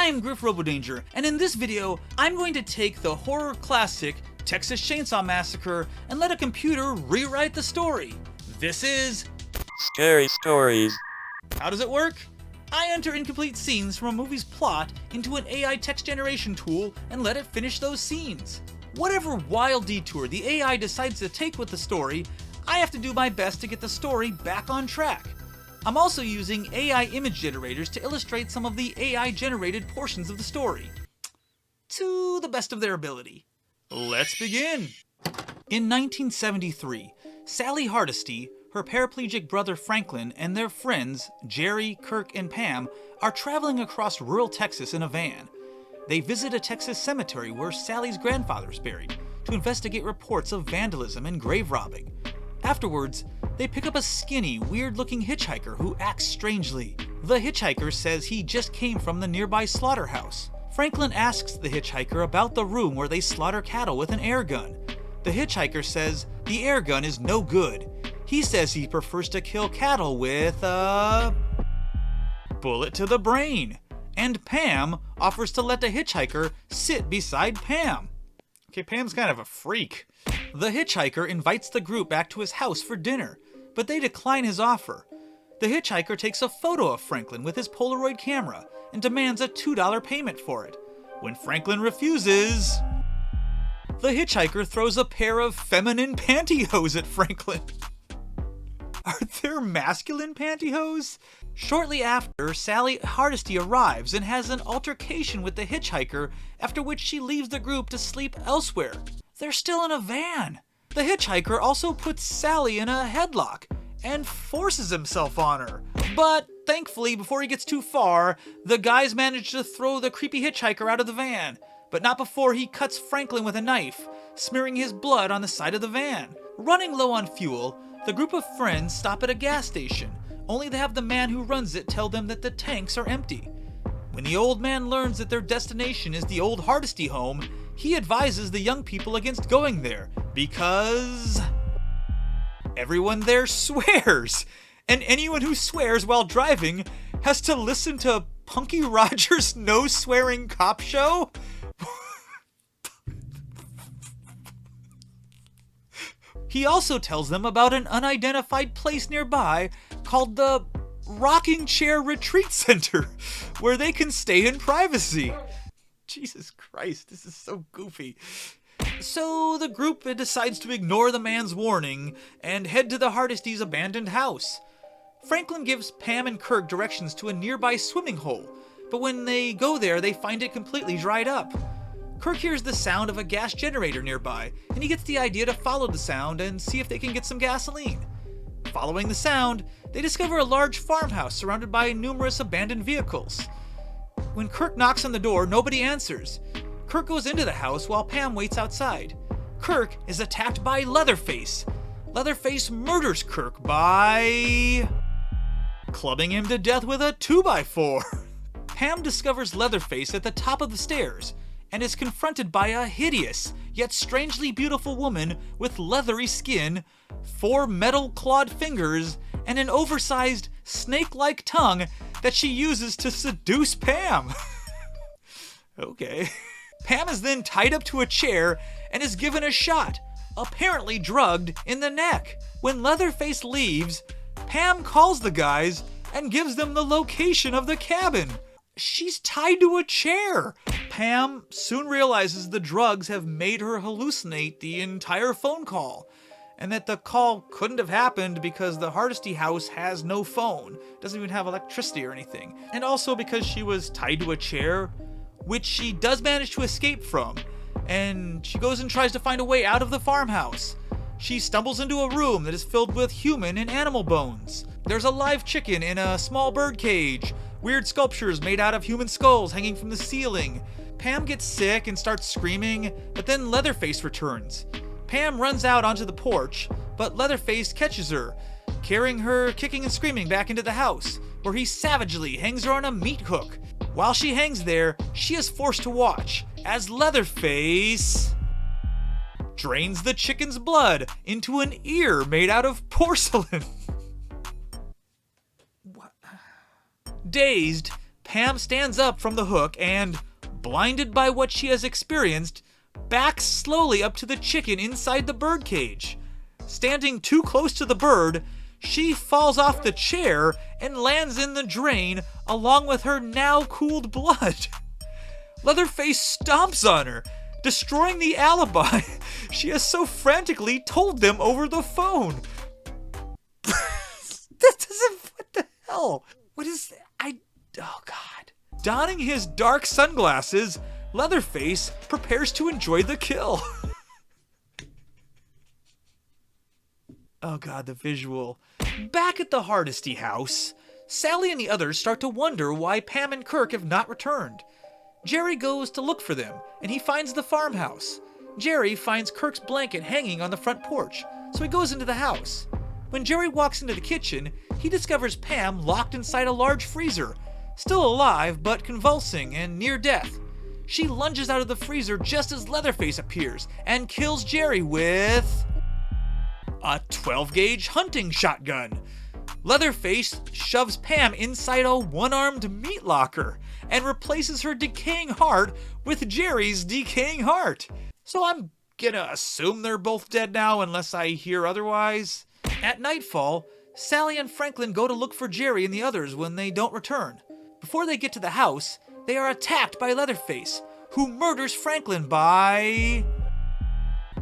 I'm Griff Robodanger, and in this video, I'm going to take the horror classic Texas Chainsaw Massacre and let a computer rewrite the story. This is Scary Stories. How does it work? I enter incomplete scenes from a movie's plot into an AI text generation tool and let it finish those scenes. Whatever wild detour the AI decides to take with the story, I have to do my best to get the story back on track. I'm also using AI image generators to illustrate some of the AI-generated portions of the story, to the best of their ability. Let's begin! In 1973, Sally Hardesty, her paraplegic brother Franklin, and their friends, Jerry, Kirk, and Pam, are traveling across rural Texas in a van. They visit a Texas cemetery where Sally's grandfather is buried to investigate reports of vandalism and grave robbing. Afterwards, they pick up a skinny, weird-looking hitchhiker who acts strangely. The hitchhiker says he just came from the nearby slaughterhouse. Franklin asks the hitchhiker about the room where they slaughter cattle with an air gun. The hitchhiker says the air gun is no good. He says he prefers to kill cattle with a bullet to the brain. And Pam offers to let the hitchhiker sit beside Pam. Okay, Pam's kind of a freak. The hitchhiker invites the group back to his house for dinner, but they decline his offer. The hitchhiker takes a photo of Franklin with his Polaroid camera and demands a $2 payment for it. When Franklin refuses, the hitchhiker throws a pair of feminine pantyhose at Franklin. Are there masculine pantyhose? Shortly after, Sally Hardesty arrives and has an altercation with the hitchhiker, after which she leaves the group to sleep elsewhere. They're still in a van. The hitchhiker also puts Sally in a headlock and forces himself on her. But thankfully, before he gets too far, the guys manage to throw the creepy hitchhiker out of the van, but not before he cuts Franklin with a knife, smearing his blood on the side of the van. Running low on fuel, the group of friends stop at a gas station, only to have the man who runs it tell them that the tanks are empty. When the old man learns that their destination is the old Hardesty home, he advises the young people against going there because everyone there swears, and anyone who swears while driving has to listen to Punky Rogers' no-swearing cop show? He also tells them about an unidentified place nearby called the Rocking Chair Retreat Center, where they can stay in privacy. Jesus Christ, this is so goofy. So the group decides to ignore the man's warning and head to the Hardesty's abandoned house. Franklin gives Pam and Kirk directions to a nearby swimming hole, but when they go there, they find it completely dried up. Kirk hears the sound of a gas generator nearby, and he gets the idea to follow the sound and see if they can get some gasoline. Following the sound, they discover a large farmhouse surrounded by numerous abandoned vehicles. When Kirk knocks on the door, nobody answers. Kirk goes into the house while Pam waits outside. Kirk is attacked by Leatherface. Leatherface murders Kirk by clubbing him to death with a 2x4. Pam discovers Leatherface at the top of the stairs and is confronted by a hideous yet strangely beautiful woman with leathery skin, 4 metal-clawed fingers, and an oversized snake-like tongue that she uses to seduce Pam. Okay. Pam is then tied up to a chair and is given a shot, apparently drugged, in the neck. When Leatherface leaves, Pam calls the guys and gives them the location of the cabin. She's tied to a chair. Pam soon realizes the drugs have made her hallucinate the entire phone call, and that the call couldn't have happened because the Hardesty house has no phone, doesn't even have electricity or anything, and also because she was tied to a chair, which she does manage to escape from, and she goes and tries to find a way out of the farmhouse. She stumbles into a room that is filled with human and animal bones. There's a live chicken in a small bird cage, weird sculptures made out of human skulls hanging from the ceiling. Pam gets sick and starts screaming, but then Leatherface returns. Pam runs out onto the porch, but Leatherface catches her, carrying her kicking and screaming back into the house, where he savagely hangs her on a meat hook. While she hangs there, she is forced to watch as Leatherface drains the chicken's blood into an ear made out of porcelain. Dazed, Pam stands up from the hook and, blinded by what she has experienced, backs slowly up to the chicken inside the birdcage. Standing too close to the bird, she falls off the chair and lands in the drain along with her now cooled blood. Leatherface stomps on her, destroying the alibi she has so frantically told them over the phone. That doesn't... What the hell? What is... Oh, God. Donning his dark sunglasses, Leatherface prepares to enjoy the kill. Oh, God, the visual. Back at the Hardesty house, Sally and the others start to wonder why Pam and Kirk have not returned. Jerry goes to look for them, and he finds the farmhouse. Jerry finds Kirk's blanket hanging on the front porch, so he goes into the house. When Jerry walks into the kitchen, he discovers Pam locked inside a large freezer, still alive but convulsing and near death. She lunges out of the freezer just as Leatherface appears and kills Jerry with a 12-gauge hunting shotgun. Leatherface shoves Pam inside a one-armed meat locker and replaces her decaying heart with Jerry's decaying heart. So I'm gonna assume they're both dead now unless I hear otherwise. At nightfall, Sally and Franklin go to look for Jerry and the others when they don't return. Before they get to the house, they are attacked by Leatherface, who murders Franklin by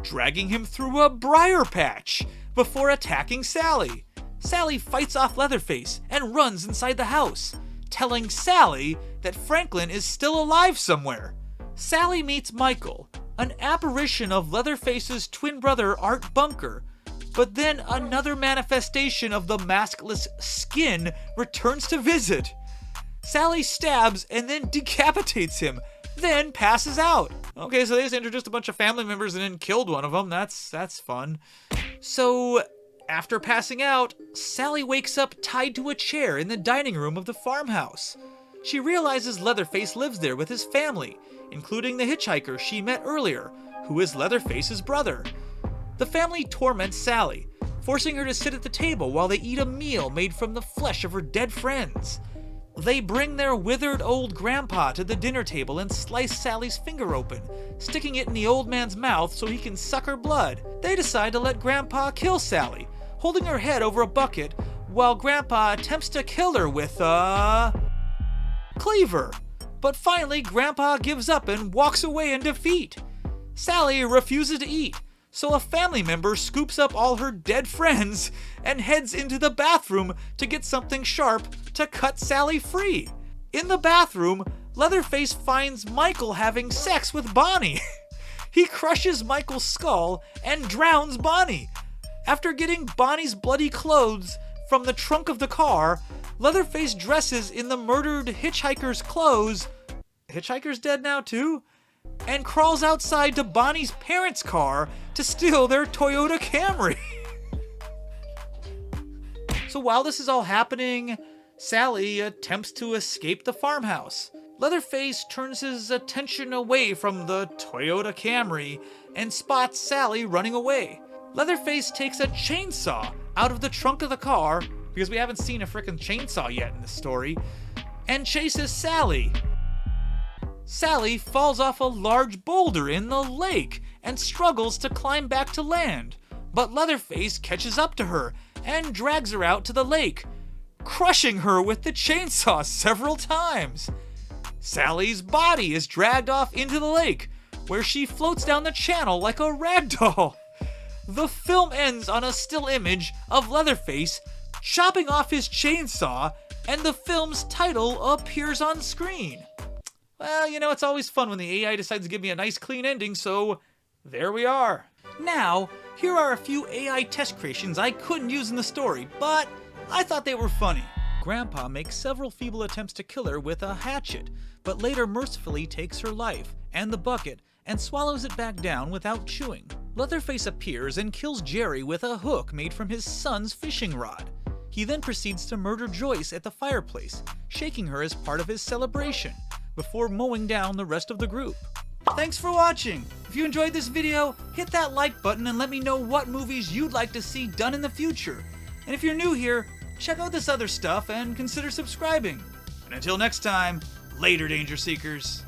dragging him through a briar patch before attacking Sally. Sally fights off Leatherface and runs inside the house, telling Sally that Franklin is still alive somewhere. Sally meets Michael, an apparition of Leatherface's twin brother Art Bunker, but then another manifestation of the maskless Skin returns to visit. Sally stabs and then decapitates him, then passes out. Okay, so they just introduced a bunch of family members and then killed one of them. That's fun. So, after passing out, Sally wakes up tied to a chair in the dining room of the farmhouse. She realizes Leatherface lives there with his family, including the hitchhiker she met earlier, who is Leatherface's brother. The family torments Sally, forcing her to sit at the table while they eat a meal made from the flesh of her dead friends. They bring their withered old grandpa to the dinner table and slice Sally's finger open, sticking it in the old man's mouth so he can suck her blood. They decide to let Grandpa kill Sally, holding her head over a bucket while Grandpa attempts to kill her with a cleaver. But finally, Grandpa gives up and walks away in defeat. Sally refuses to eat, so a family member scoops up all her dead friends and heads into the bathroom to get something sharp to cut Sally free. In the bathroom, Leatherface finds Michael having sex with Bonnie. He crushes Michael's skull and drowns Bonnie. After getting Bonnie's bloody clothes from the trunk of the car, Leatherface dresses in the murdered hitchhiker's clothes. Hitchhiker's dead now too? And crawls outside to Bonnie's parents' car to steal their Toyota Camry. So while this is all happening, Sally attempts to escape the farmhouse. Leatherface turns his attention away from the Toyota Camry and spots Sally running away. Leatherface takes a chainsaw out of the trunk of the car, because we haven't seen a frickin' chainsaw yet in this story, and chases Sally. Sally falls off a large boulder in the lake and struggles to climb back to land, but Leatherface catches up to her and drags her out to the lake, crushing her with the chainsaw several times. Sally's body is dragged off into the lake, where she floats down the channel like a rag doll. The film ends on a still image of Leatherface chopping off his chainsaw, and the film's title appears on screen. Well, you know, it's always fun when the AI decides to give me a nice clean ending, so there we are. Now, here are a few AI test creations I couldn't use in the story, but I thought they were funny. Grandpa makes several feeble attempts to kill her with a hatchet, but later mercifully takes her life and the bucket and swallows it back down without chewing. Leatherface appears and kills Jerry with a hook made from his son's fishing rod. He then proceeds to murder Joyce at the fireplace, shaking her as part of his celebration, before mowing down the rest of the group. Thanks for watching! If you enjoyed this video, hit that like button and let me know what movies you'd like to see done in the future. And if you're new here, check out this other stuff and consider subscribing. And until next time, later, Danger Seekers.